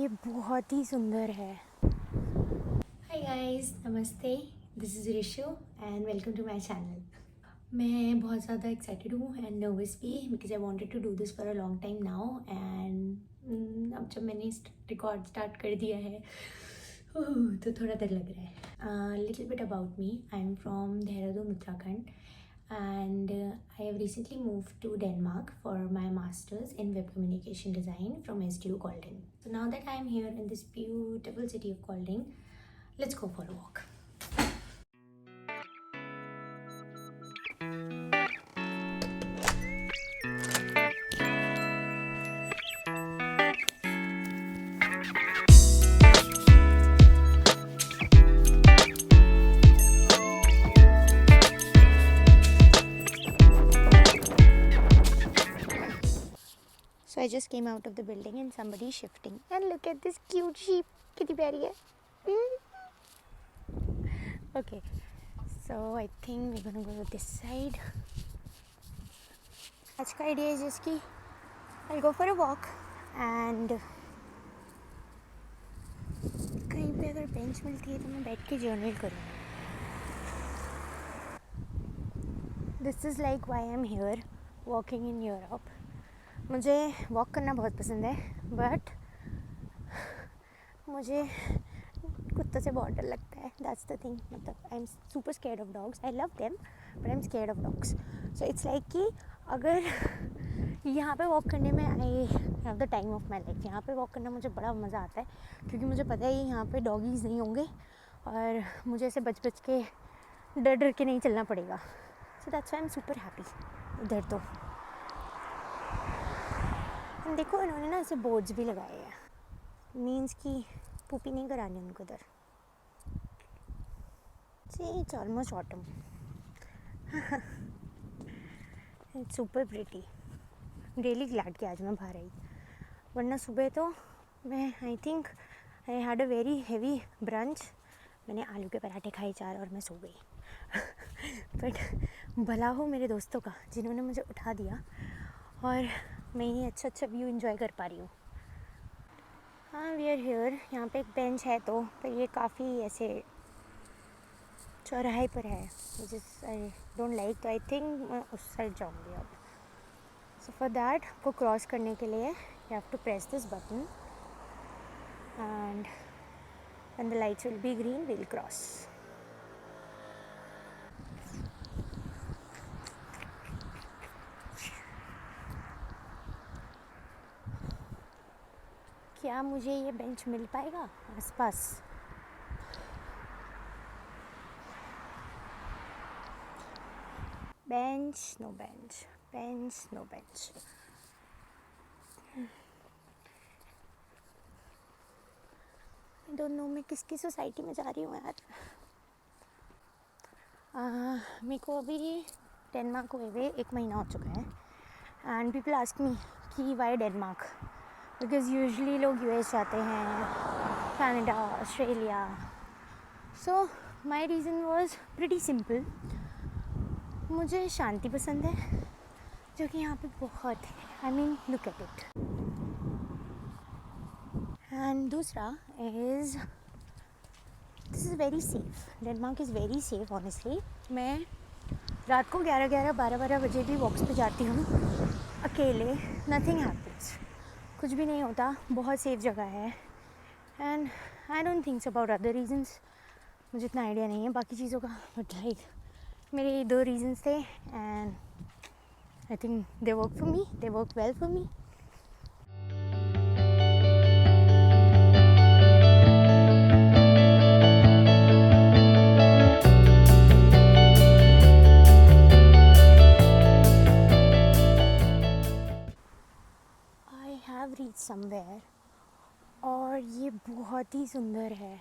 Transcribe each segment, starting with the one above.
ये बहुत ही सुंदर है। हाय गाइस, नमस्ते। This is Rishu and welcome to my channel. मैं बहुत ज़्यादा एक्साइटेड हूँ एंड नर्वस भी because I wanted to do this for a long time now and अब जब मैंने रिकॉर्ड स्टार्ट कर दिया है तो थोड़ा डर लग रहा है। Little bit about me, I am from Dehradun, Uttarakhand, and I have recently moved to Denmark for my master's in web communication design from SDU Kolding. So now that I am here in this beautiful city of Kolding, let's go for a walk. So I just came out of the building and somebody is shifting. And look at this cute sheep. Kitty प्यारी है. Okay, so I think we're gonna go to this side. आज का idea is just कि I'll go for a walk and कहीं पे अगर bench मिलती है तो मैं बैठ के जर्नल करूँगी. This is like why I'm here walking in Europe. मुझे वॉक करना बहुत पसंद है बट मुझे कुत्तों से बहुत डर लगता है. That's the thing. मतलब I am super scared of dogs. I love them but I am scared of dogs. So it's like कि अगर यहाँ पे वॉक करने में I have the time of my life. यहाँ पे वॉक करना मुझे बड़ा मज़ा आता है क्योंकि मुझे पता है यहाँ पे डॉगीज़ नहीं होंगे और मुझे ऐसे बच के डर के नहीं चलना पड़ेगा. So that's why I am super happy. इधर तो देखो इन्होंने ना ऐसे बोर्ड्स भी लगाए हैं. मीन्स कि पुपी नहीं करानी उनको उधर. It's almost autumn. It's super pretty. Really glad कि आज मैं बाहर आई, वरना सुबह तो मैं आई think I had a very heavy brunch. मैंने आलू के पराठे खाए 4 और मैं सो गई. बट भला हो मेरे दोस्तों का जिन्होंने मुझे उठा दिया और मैं ये अच्छा व्यू एंजॉय कर पा रही हूँ. हाँ, वी आर हियर. यहाँ पे एक बेंच है तो पर ये काफ़ी ऐसे चौराहे पर है which is I don't like. तो आई थिंक मैं उस साइड जाऊँगी अब. सो फॉर दैट को क्रॉस करने के लिए you have to press this button and when the lights will be green we will cross. क्या मुझे ये बेंच मिल पाएगा आसपास? Bench no bench, bench no bench. I don't know मैं किसकी सोसाइटी में जा रही हूँ यार. मेरे को अभी डेनमार्क हुए हुए 1 महीना हो चुका है एंड पीपल आस्क मी कि वाई डेनमार्क. बिकॉज यूजली लोग यूएस जाते हैं, Canada, Australia. So my reason was pretty simple. मुझे शांति पसंद है जो कि यहाँ पे बहुत है. I mean look at it. And दूसरा is this is very safe. Denmark is very safe honestly. मैं रात को 11-12 बजे भी वॉक्स पे जाती हूँ अकेले. Nothing happens. कुछ भी नहीं होता. बहुत सेफ जगह है and I don't thinks about other reasons. मुझे इतना आइडिया नहीं है बाकी चीज़ों का बट लाइक मेरे 2 रीजन्स थे and I think they work for me. They work well for me. I have reach somewhere और ये बहुत ही सुंदर है.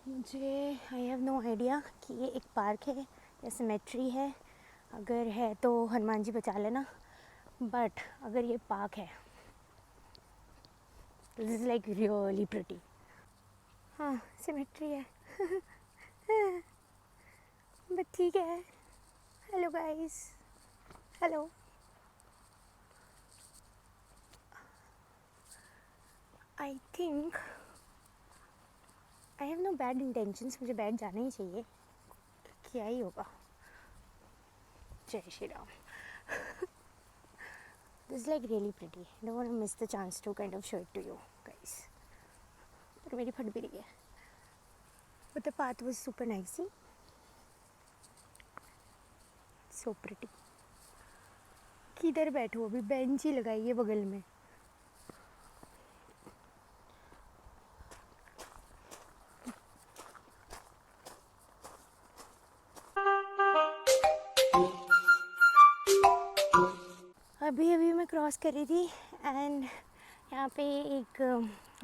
मुझे आई हैव नो आइडिया कि ये एक पार्क है या सिमेट्री है. अगर है तो हनुमान जी बचा लेना. बट अगर ये पार्क है this is like really pretty. हाँ, सिमेट्री है. बट ठीक है. Hello guys. Hello. I think I have no bad intentions, मुझे बैठ जाना ही चाहिए, क्या ही होगा। जय Shri Ram. This like really pretty, don't want to miss the chance to kind of show it to you guys. पर मेरी फट भी रही है, but the path was super nice, so pretty. किधर बैठो, अभी बेंच ही लगाई है बगल में। अभी अभी मैं क्रॉस कर रही थी एंड यहाँ पे एक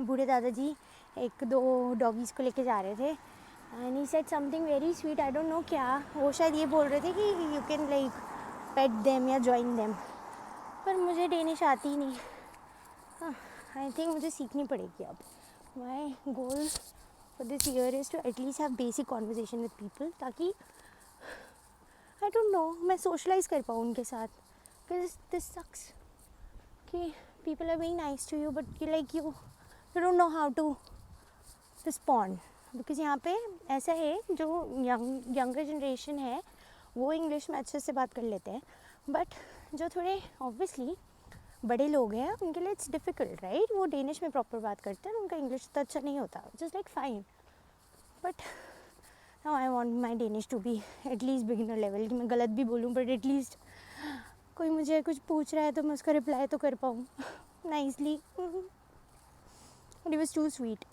बूढ़े दादाजी एक दो डॉगीज़ को लेके जा रहे थे and he said something very sweet, I don't no क्या। वो शायद ये बोल रहे थे कि you can like pet them या जॉइन देम, पर मुझे डेनिश आती ही नहीं। आई थिंक मुझे सीखनी पड़ेगी अब। My goal for this year is to at least have basic conversation with people, ताकि आई डोंट नो मैं सोशलाइज कर पाऊँ उनके साथ। बिकॉज दिस सक्स कि people are being nice to you but you don't know how to respond, because यहाँ पे ऐसा है जो younger generation है वो इंग्लिश में अच्छे से बात कर लेते हैं, बट जो थोड़े ऑब्वियसली बड़े लोग हैं उनके लिए इट्स डिफ़िकल्ट, राइट। वो डेनिश में प्रॉपर बात करते हैं, उनका इंग्लिश तो अच्छा नहीं होता, just like fine. But now I want my Danish to be at least beginner level, कि मैं गलत भी बोलूँ बट एटलीस्ट कोई मुझे कुछ पूछ रहा है तो मैं उसका रिप्लाई तो कर पाऊँ nicely. It was too sweet.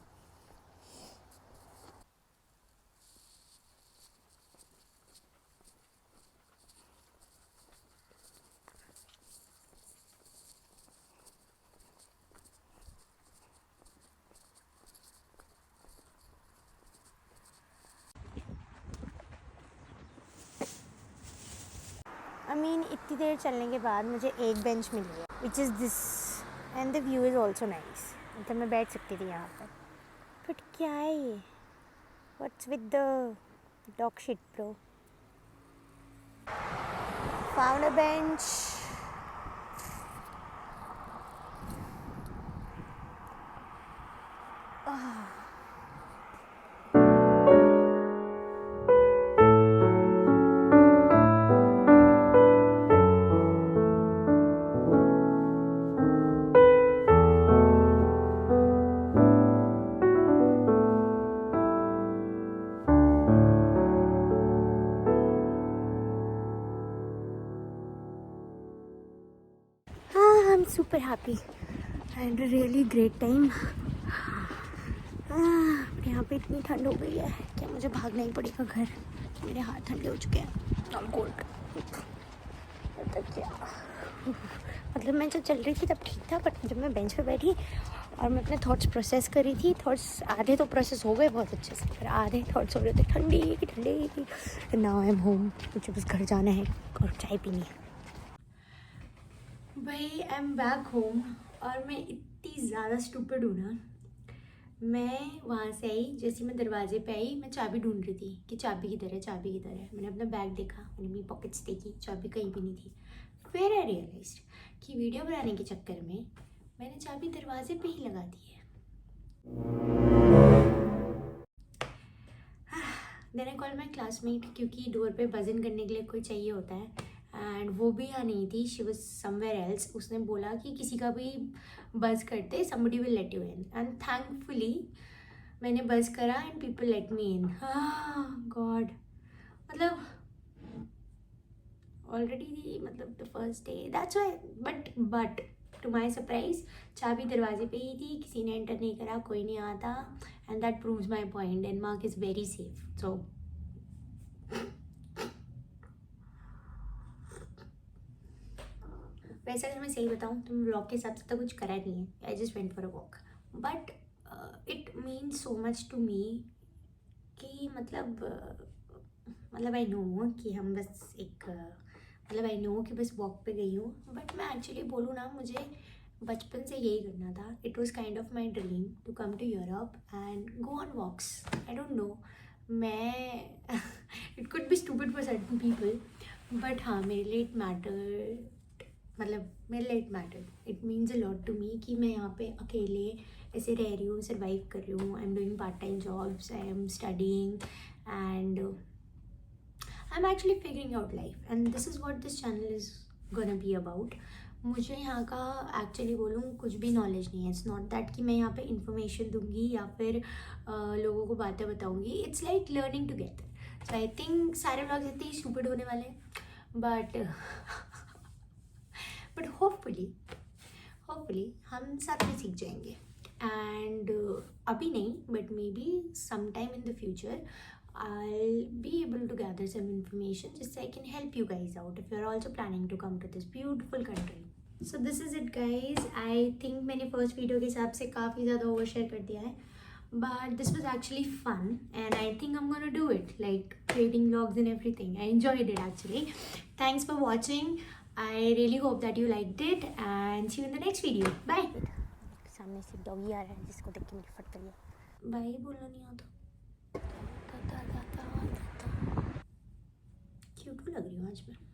I mean इतनी देर चलने के बाद मुझे एक बेंच मिली है which is this and the view is also nice, मतलब मैं बैठ सकती थी यहाँ पर। बट क्या है ये, what's with the dog shit bro. Found a bench. I'm super happy and a really great time. यहाँ पे इतनी ठंड हो गई है कि मुझे भागना ही पड़ेगा घर, मेरे हाथ ठंडे हो चुके हैं और कोल्ड। क्या मतलब मैं जब चल रही थी तब ठीक था, बट जब मैं बेंच पे बैठी और मैं अपने थॉट्स प्रोसेस कर रही थी, थॉट्स आधे तो प्रोसेस हो गए बहुत अच्छे से, पर आधे थॉट्स हो रहे थे ठंडी ठंडी। नाउ आई एम होम, मुझे बस घर जाना है और चाय पीनी है। भाई आई एम बैक होम और मैं इतनी ज़्यादा स्टूपिड हूँ ना। मैं वहाँ से आई, जैसे मैं दरवाजे पे आई मैं चाबी ढूंढ रही थी कि चाबी किधर है, चाबी किधर है। मैंने अपना बैग देखा, मैंने अपनी पॉकेट्स देखी, चाबी कहीं भी नहीं थी। फिर आई रियलाइज्ड कि वीडियो बनाने के चक्कर में मैंने चाबी दरवाजे पे ही लगा दी है। Then I call my classmate, क्योंकि डोर पे बजन करने के लिए कोई चाहिए होता है एंड वो भी यहाँ नहीं थी, शी वाज समवेयर एल्स। उसने बोला कि किसी का भी बज़ करते, somebody will let you in, and thankfully मैंने बज़ करा and people let me in. God, मतलब ऑलरेडी मतलब the first day, that's why. But to my surprise चाबी दरवाजे पे ही थी, किसी ने एंटर नहीं करा, कोई नहीं आता, and that proves my point. Denmark is very safe. So वैसे अगर मैं सही बताऊँ तो मैं व्लॉग के हिसाब से तो कुछ करा नहीं है, I just went for a walk, but it means so much to me कि मतलब आई नो कि हम बस एक मतलब आई नो कि बस वॉक पे गई हूँ, बट मैं एक्चुअली बोलूँ ना, मुझे बचपन से यही करना था। It was kind of my dream to come to Europe and go on walks. I don't know, मैं it could be stupid for certain people, but हाँ मेरे लिए इट मैटर मतलब मेरे लिए it mattered, it means a lot to me कि मैं यहाँ पे अकेले ऐसे रह रही हूँ, सर्वाइव कर रही हूँ. I am doing part time jobs, I am studying and I am actually figuring out life and this is what this channel is gonna be about. मुझे यहाँ का एक्चुअली बोलूँ कुछ भी नॉलेज नहीं है. इट्स नॉट दैट कि मैं यहाँ पे इंफॉर्मेशन दूंगी या फिर लोगों को बातें बताऊंगी. It's like learning together. So I think सारे व्लॉग्स इतने ही स्टूपिड होने वाले हैं, बट होपफुली हम साथ में सीख जाएंगे. एंड अभी नहीं, but maybe some time in the future I'll be able to gather some information just so I can help you guys out if you're also planning to come to this beautiful country. So this is it guys. I think मैंने first video के हिसाब से काफ़ी ज़्यादा overshare कर दिया है, but this was actually fun and I think I'm gonna do it, like creating vlogs and everything. I enjoyed it actually. Thanks for watching. I really hope that you liked it and see you in the next video. Bye. सामने से doggy आ रहा है जिसको देख के मेरी फट गई. बाय बोलना नहीं आता. क्यूट लग रही हूँ आज मैं.